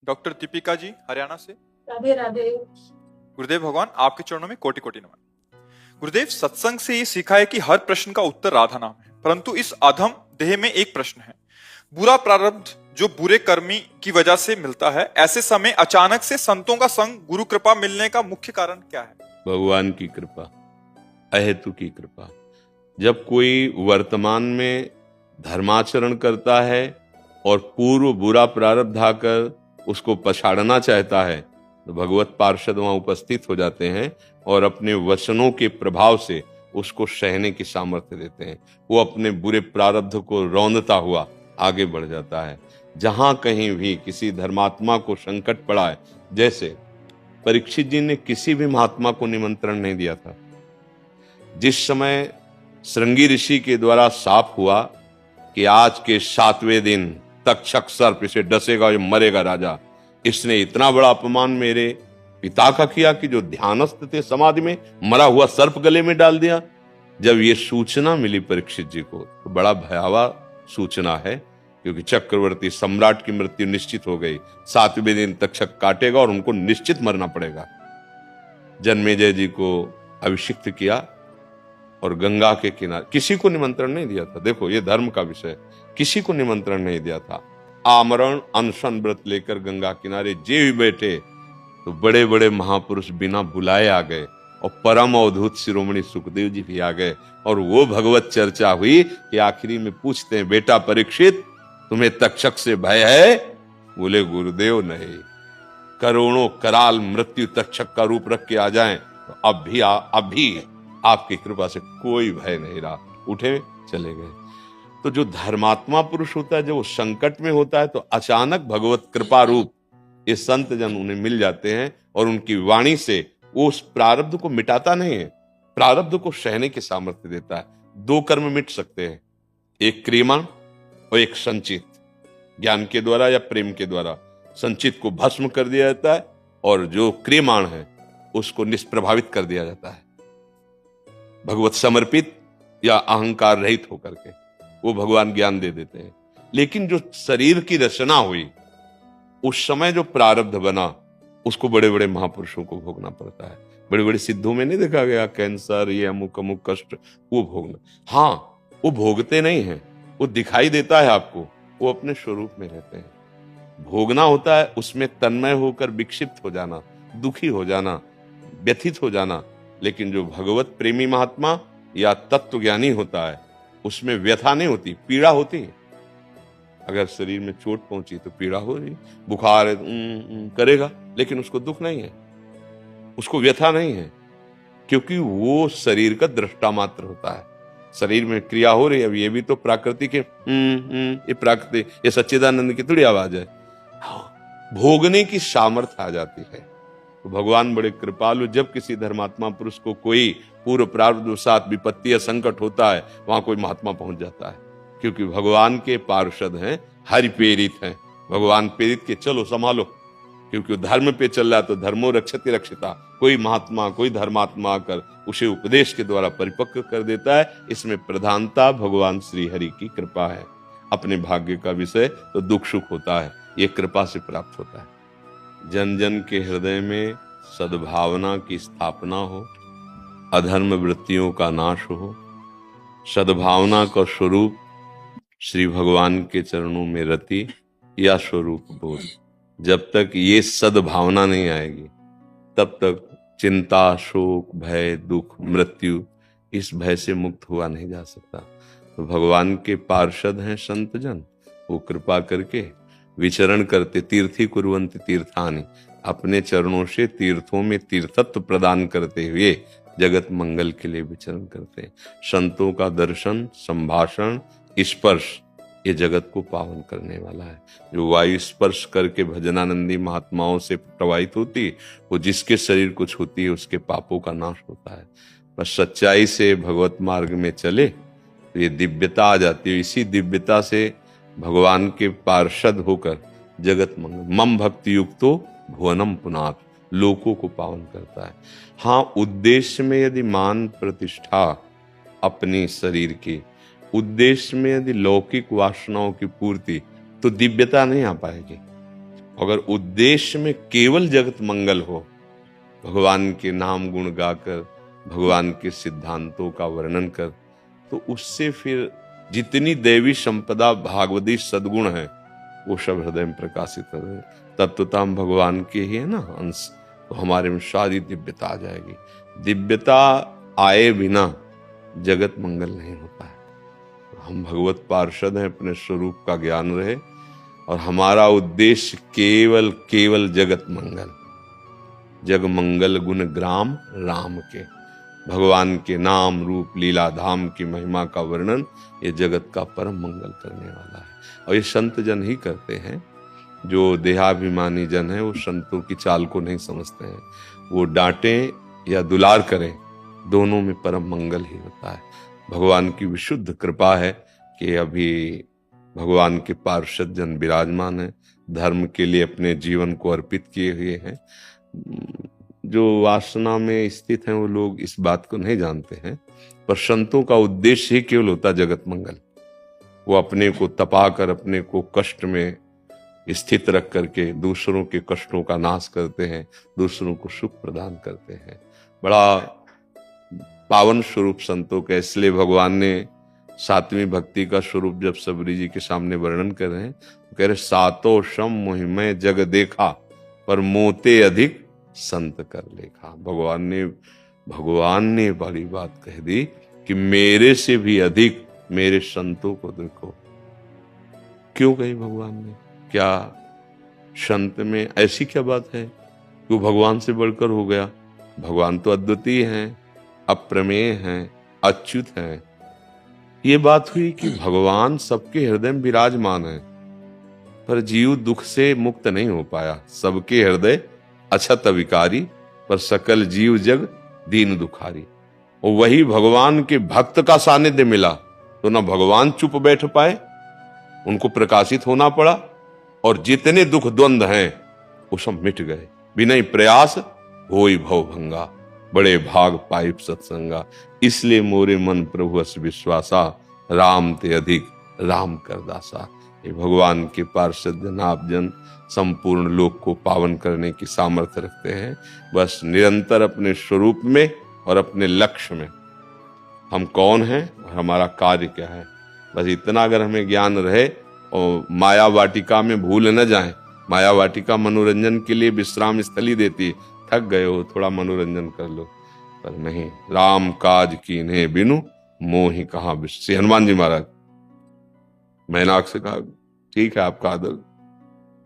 Doctor Deepika ji Haryana से। राधे राधे। गुरुदेव भगवान आपके चरणों में कोटि कोटि नमन। गुरुदेव, सत्संग से ये सीखा है कि हर प्रश्न का उत्तर राधा नाम है, परंतु इस अधम देह में एक प्रश्न है। बुरा प्रारब्ध जो बुरे कर्मी की वजह से मिलता है, ऐसे समय अचानक से संतों का संग, गुरु कृपा मिलने का मुख्य कारण क्या है? भगवान की कृपा, अहेतु की कृपा। जब कोई वर्तमान में धर्माचरण करता है और पूर्व बुरा प्रारब्ध आकर उसको पछाड़ना चाहता है, तो भगवत पार्षद वहां उपस्थित हो जाते हैं और अपने वचनों के प्रभाव से उसको सहने की सामर्थ्य देते हैं। वो अपने बुरे प्रारब्ध को रौंदता हुआ आगे बढ़ जाता है। जहां कहीं भी किसी धर्मात्मा को संकट पड़ा है, जैसे परीक्षित जी ने किसी भी महात्मा को निमंत्रण नहीं दिया था। जिस समय श्रृंगी ऋषि के द्वारा साफ हुआ कि आज के 7वें दिन तक्षक सर्प इसे डसेगा, ये मरेगा राजा, इसने इतना बड़ा अपमान मेरे पिता का किया कि जो ध्यानस्थ थे समाधि में, मरा हुआ सर्प गले में डाल दिया। जब ये सूचना मिली परीक्षित जी को, तो बड़ा भयावह सूचना है, क्योंकि चक्रवर्ती सम्राट की मृत्यु निश्चित हो गई। 7वें दिन तक्षक काटेगा और उनको निश्चित मरना पड़ेगा। जन्मेजय जी को अभिषिक्त किया और गंगा के किनारे, किसी को निमंत्रण नहीं दिया था। देखो, ये धर्म का विषय, किसी को निमंत्रण नहीं दिया था। आमरण अनशन व्रत लेकर गंगा किनारे जे भी बैठे, तो बड़े बड़े महापुरुष बिना बुलाए आ गए और परम अवधूत शिरोमणि सुखदेव जी भी आ गए। और वो भगवत चर्चा हुई कि आखिरी में पूछते हैं, बेटा परीक्षित, तुम्हें तक्षक से भय है? बोले, गुरुदेव नहीं। करोड़ों कराल मृत्यु तक्षक का रूप रख के आ जाएं, तो अब भी आपकी कृपा से कोई भय नहीं रहा। उठे चले गए। तो जो धर्मात्मा पुरुष होता है, जब वो संकट में होता है, तो अचानक भगवत कृपा रूप ये संत जन उन्हें मिल जाते हैं और उनकी वाणी से वो उस प्रारब्ध को मिटाता नहीं है, प्रारब्ध को सहने की सामर्थ्य देता है। 2 कर्म मिट सकते हैं, एक क्रियमाण और एक संचित। ज्ञान के द्वारा या प्रेम के द्वारा संचित को भस्म कर दिया जाता है और जो क्रियमाण है उसको निष्प्रभावित कर दिया जाता है। भगवत समर्पित या अहंकार रहित होकर के वो भगवान ज्ञान दे देते हैं। लेकिन जो शरीर की रचना हुई, उस समय जो प्रारब्ध बना, उसको बड़े बड़े महापुरुषों को भोगना पड़ता है। बड़े बड़े सिद्धों में नहीं देखा गया, कैंसर, ये अमुक अमुक कष्ट, वो भोगना। हाँ, वो भोगते नहीं हैं, वो दिखाई देता है आपको, वो अपने स्वरूप में रहते हैं। भोगना होता है उसमें तन्मय होकर विक्षिप्त हो जाना, दुखी हो जाना, व्यथित हो जाना। लेकिन जो भगवत प्रेमी महात्मा या तत्वज्ञानी होता है, उसमें व्यथा नहीं होती, पीड़ा होती है। अगर शरीर में चोट पहुंची तो पीड़ा हो रही, बुखार है करेगा, लेकिन उसको दुख नहीं है, उसको व्यथा नहीं है, क्योंकि वो शरीर का दृष्टा मात्र होता है। शरीर में क्रिया हो रही है, अब ये भी तो प्राकृतिक है, ये प्राकृतिक, ये सच्चिदानंद की थोड़ी आवाज है। भोगने की सामर्थ्य आ जाती है। तो भगवान बड़े कृपालु, जब किसी धर्मात्मा पुरुष को कोई पूर्व प्रारब्ध साथ विपत्ति या संकट होता है, वहां कोई महात्मा पहुंच जाता है, क्योंकि भगवान के पार्षद हैं, हरि प्रेरित हैं। भगवान प्रेरित के चलो संभालो, क्योंकि धर्म पे चल रहा है तो धर्मो रक्षति रक्षिता। कोई महात्मा, कोई धर्मात्मा आकर उसे उपदेश के द्वारा परिपक्व कर देता है। इसमें प्रधानता भगवान श्री हरि की कृपा है। अपने भाग्य का विषय तो दुख सुख होता है, ये कृपा से प्राप्त होता है। जन जन के हृदय में सद्भावना की स्थापना हो, अधर्म वृत्तियों का नाश हो, सद्भावना का स्वरूप श्री भगवान के चरणों में रति या स्वरूप बोध। जब तक ये सद्भावना नहीं आएगी, तब तक चिंता, शोक, भय, दुख, मृत्यु, इस भय से मुक्त हुआ नहीं जा सकता। तो भगवान के पार्षद हैं संत जन, वो कृपा करके विचरण करते, तीर्थी कुर्वन्ति तीर्थानि, अपने चरणों से तीर्थों में तीर्थत्व प्रदान करते हुए जगत मंगल के लिए विचरण करते हैं। संतों का दर्शन, संभाषण, स्पर्श, ये जगत को पावन करने वाला है। जो वायु स्पर्श करके भजनानंदी महात्माओं से प्रवाहित होती, वो जिसके शरीर को छूती है उसके पापों का नाश होता है। बस सच्चाई से भगवत मार्ग में चले तो ये दिव्यता आ जाती है। इसी दिव्यता से भगवान के पार्षद होकर जगत मंगल, मम भक्ति युक्तो भुवनम पुनात, लोकों को पावन करता है। हाँ, उद्देश्य में यदि मान प्रतिष्ठा अपनी शरीर की, उद्देश्य में यदि लौकिक वासनाओं की पूर्ति, तो दिव्यता नहीं आ पाएगी। अगर उद्देश्य में केवल जगत मंगल हो, भगवान के नाम गुण गाकर, भगवान के सिद्धांतों का वर्णन कर, तो उससे फिर जितनी दैवी संपदा भागवती सद्गुण है वो सब हृदय में प्रकाशित हो रहे। तत्वता हम भगवान के ही है ना अंश, तो हमारे में सारी दिव्यता आ जाएगी। दिव्यता आए बिना जगत मंगल नहीं होता है। हम भगवत पार्षद हैं, अपने स्वरूप का ज्ञान रहे और हमारा उद्देश्य केवल केवल जगत मंगल, जग मंगल गुण ग्राम राम के, भगवान के नाम रूप लीला धाम की महिमा का वर्णन ये जगत का परम मंगल करने वाला है। और ये संत जन ही करते हैं। जो देहाभिमानी जन है वो संतों की चाल को नहीं समझते हैं। वो डांटें या दुलार करें, दोनों में परम मंगल ही होता है। भगवान की विशुद्ध कृपा है कि अभी भगवान के पार्षद जन विराजमान हैं, धर्म के लिए अपने जीवन को अर्पित किए हुए हैं। जो वासना में स्थित हैं वो लोग इस बात को नहीं जानते हैं, पर संतों का उद्देश्य ही केवल होता जगत मंगल। वो अपने को तपा कर, अपने को कष्ट में स्थित रख करके दूसरों के कष्टों का नाश करते हैं, दूसरों को सुख प्रदान करते हैं। बड़ा पावन स्वरूप संतों का। इसलिए भगवान ने सातवीं भक्ति का स्वरूप जब सबरी जी के सामने वर्णन कर रहे हैं तो कह रहे सातों सम मोहिमय जग देखा, पर मोते अधिक संत कर लेखा। भगवान ने बड़ी बात कह दी कि मेरे से भी अधिक मेरे संतों को देखो। क्यों कही भगवान ने? क्या संत में ऐसी क्या बात है कि वो भगवान से बढ़कर हो गया? भगवान तो अद्वितीय हैं, अप्रमेय हैं, अच्युत हैं। ये बात हुई कि भगवान सबके हृदय में विराजमान है, पर जीव दुख से मुक्त नहीं हो पाया। सबके हृदय अछत विकारी, पर सकल जीव जग दीन दुखारी। और वही भगवान के भक्त का सानिध्य मिला तो ना भगवान चुप बैठ पाए, उनको प्रकाशित होना पड़ा, और जितने दुख द्वंद हैं वो सब मिट गए। बिना प्रयास होई भव भंगा, बड़े भाग पाइप सत्संगा। इसलिए मोरे मन प्रभु अस विश्वासा, राम ते अधिक राम कर दासा। ये भगवान के पार्षद जन आप जन संपूर्ण लोक को पावन करने की सामर्थ्य रखते हैं। बस निरंतर अपने स्वरूप में और अपने लक्ष्य में हम कौन हैं और हमारा कार्य क्या है, बस इतना अगर हमें ज्ञान रहे और माया वाटिका में भूल न जाएं। माया वाटिका मनोरंजन के लिए विश्राम स्थली देती है। थक गए हो, थोड़ा मनोरंजन कर लो, पर नहीं। राम काज कीन्हे बिनु मोहि कहाँ विश्व। हनुमान जी महाराज मैनाक से कहा ठीक है आपका आदर,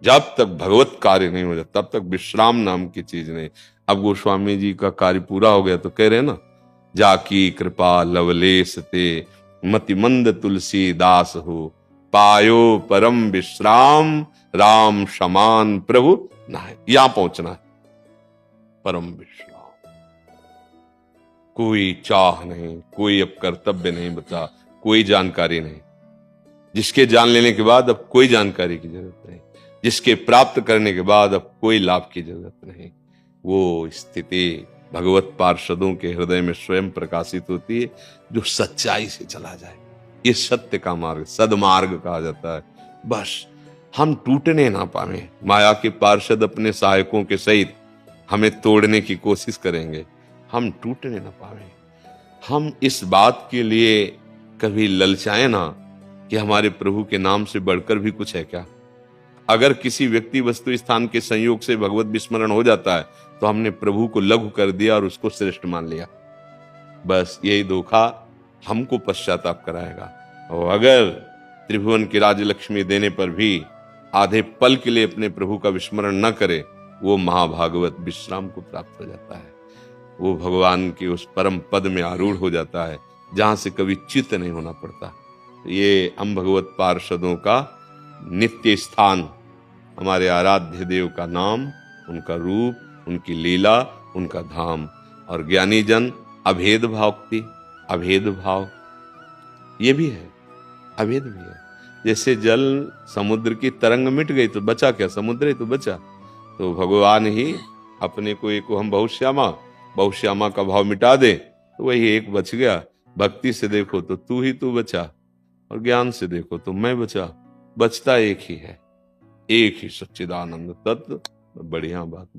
जब तक भगवत कार्य नहीं हो जाता तब तक विश्राम नाम की चीज नहीं। अब गोस्वामी जी का कार्य पूरा हो गया तो कह रहे ना, जाकी कृपा लवलेश ते मति मंद तुलसी दास हो, पायो परम विश्राम राम समान प्रभु नाय। यहां पहुंचना है, परम विश्राम। कोई चाह नहीं, कोई अब कर्तव्य नहीं बचा, कोई जानकारी नहीं। जिसके जान लेने के बाद अब कोई जानकारी की जरूरत नहीं, जिसके प्राप्त करने के बाद अब कोई लाभ की जरूरत नहीं। वो स्थिति भगवत पार्षदों के हृदय में स्वयं प्रकाशित होती है जो सच्चाई से चला जाए। ये सत्य का मार्ग, सदमार्ग कहा जाता है। बस हम टूटने ना पावे। माया के पार्षद अपने सहायकों के सहित हमें तोड़ने की कोशिश करेंगे, हम टूटने ना पावे। हम इस बात के लिए कभी ललचाए ना कि हमारे प्रभु के नाम से बढ़कर भी कुछ है क्या। अगर किसी व्यक्ति वस्तु स्थान के संयोग से भगवत विस्मरण हो जाता है तो हमने प्रभु को लघु कर दिया और उसको श्रेष्ठ मान लिया। बस यही धोखा हमको पश्चाताप कराएगा। और अगर त्रिभुवन की राजलक्ष्मी देने पर भी आधे पल के लिए अपने प्रभु का विस्मरण न करे, वो महाभागवत विश्राम को प्राप्त हो जाता है। वो भगवान के उस परम पद में आरूढ़ हो जाता है जहां से कभी चित्त नहीं होना पड़ता। ये हम भगवत पार्षदों का नित्य स्थान, हमारे आराध्य देव का नाम, उनका रूप, उनकी लीला, उनका धाम। और ज्ञानी जन अभेद भावती, अभेद भाव ये भी है, अभेद भी है। जैसे जल समुद्र की तरंग मिट गई तो बचा क्या? समुद्र ही तो बचा। तो भगवान ही अपने को एक हम बहुश्यामा का भाव मिटा दे तो वही एक बच गया। भक्ति से देखो तो तू ही तू बचा, और ज्ञान से देखो तो मैं बचा। बचता एक ही है। एक ही सच्चिदानंद तत्व। बढ़िया बात।